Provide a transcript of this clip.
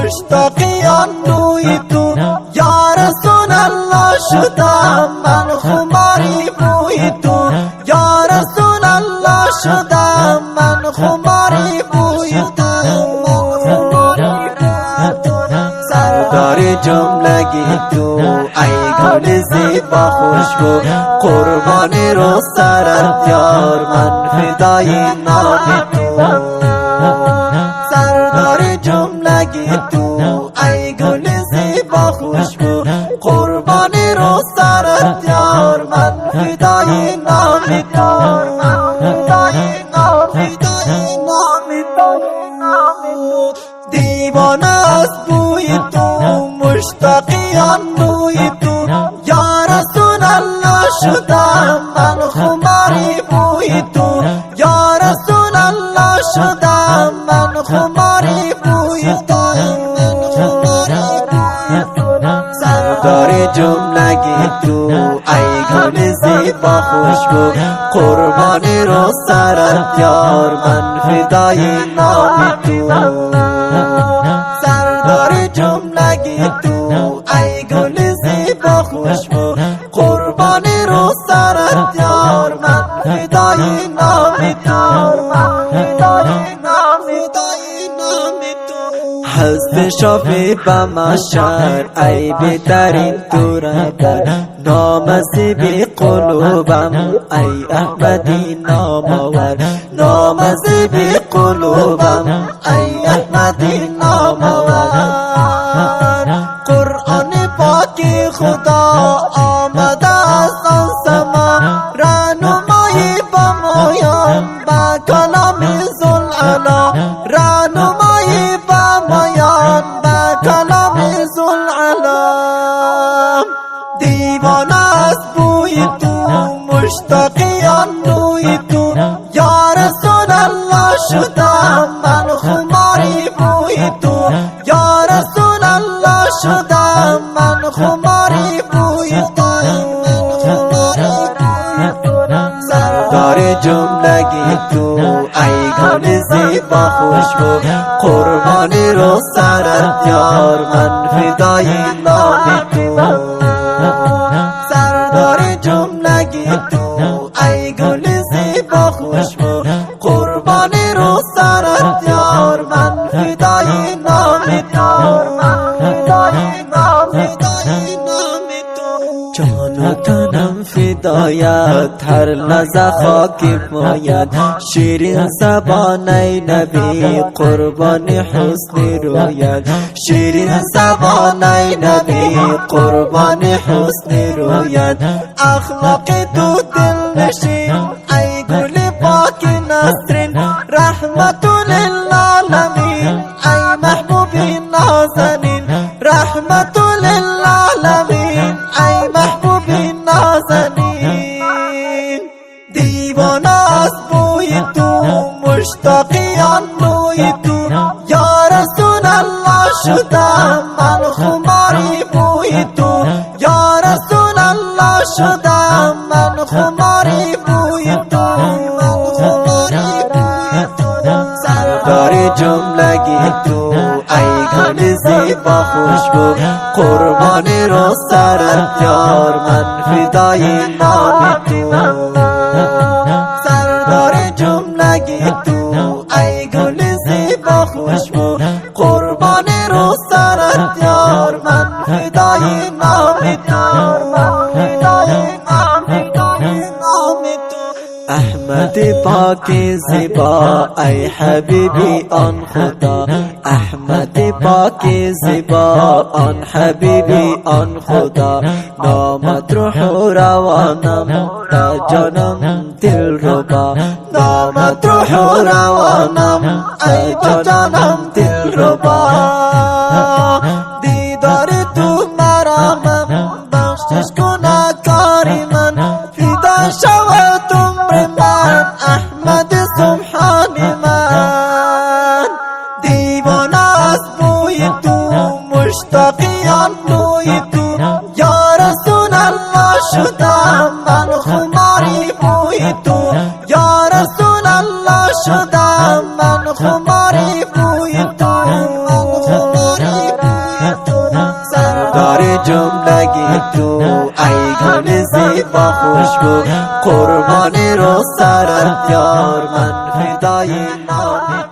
مشتاقیان روی تو یا رسول الله شدم من خماری بوی تو یا رسول الله شدم من خماری بوی تو سردار جملگی تو ای گل زیبا خوشبو قربان رو سرت یار من فدای نام تو سردار جملگی تو ای گل زیبا خوشبو قربان رو سرت یار من فدای نام تو فدای نام تو دیوانه از بوی تو مشتاقیان روی تو یا رسول الله شدم من خماری بوی تو یا رسول الله شدم من خماری بوی تو سردار جملگی تو ای گل زیبا خوشبو قربان رو سرت یار من فدای نام تو سردار جملگی تو ای گل زیبا خوشبو قربان رو سرت یار من فدای نام تو فدای نام تو حسب شافی بمشر ای بهترین تو رگر نامزی قلوبم ای احمدی نامور نامزی قلوبم ای احمدی نامور قرآن پاک خدا آمده از آن سما رهنمایی بمایان با کلام ذوالعلا رهنمایی بمایان با کلام ذوالعلا دیوانه از بوی تو مشتاقیان روی تو یا رسول الله شدم من خماری بوی تو یا رسول الله شدم من خماری بوی تو سردار جملگی تو ای گل زیبا خوشبو قربان رو سرت یار من فدای نام تو سردار جملگی تو ای گل زیبا خوشبو قربان رو سرت یار من فدای نام تو فدای نام تو جان و تنم فدایت هر لحظه خاک پایت شیرین زبان ای نبی قربان حسن رویت شیرین زبان ای نبی قربان حسن رویت اخلاق تو دل نشین ای گل پاک نسرین رحمت للعالمین ای محبوب نازنین رحمت للعالمین ای محبوب نازنین دیوانه از بوی تو مشتاقیان روی تو یا رسول الله شدم من خماری بوی تو یا رسول الله شدم من خماری بوی تو سردار جملگی تو ای گل زیبا خوشبو قربان رو سرت یار من فدای نام تو سردار جملگی تو ای گل زیبا خوشبو قربان رو سرت یار من فدای نام تو فدای نام تو احمد پاک زیبا ای حبیبی آن خدا احمد پاک زیبا آن حبیبی آن خدا نامت روح و روانم تا جانم دل ربا نامت روح و روانم ای جانم دل ربا دیدار تو مرامم بخشش گناهکاری من فدا شود عمر من احمد سبحان من دیوانه از بوی تو مشتاقیان روی تو یا رسول الله شدم من خماری بوی تو یا رسول الله شدم من خماری بوی تو در جملگی تو ای گل زیبا خوشبو قربانی رو سرت یار من فدای نام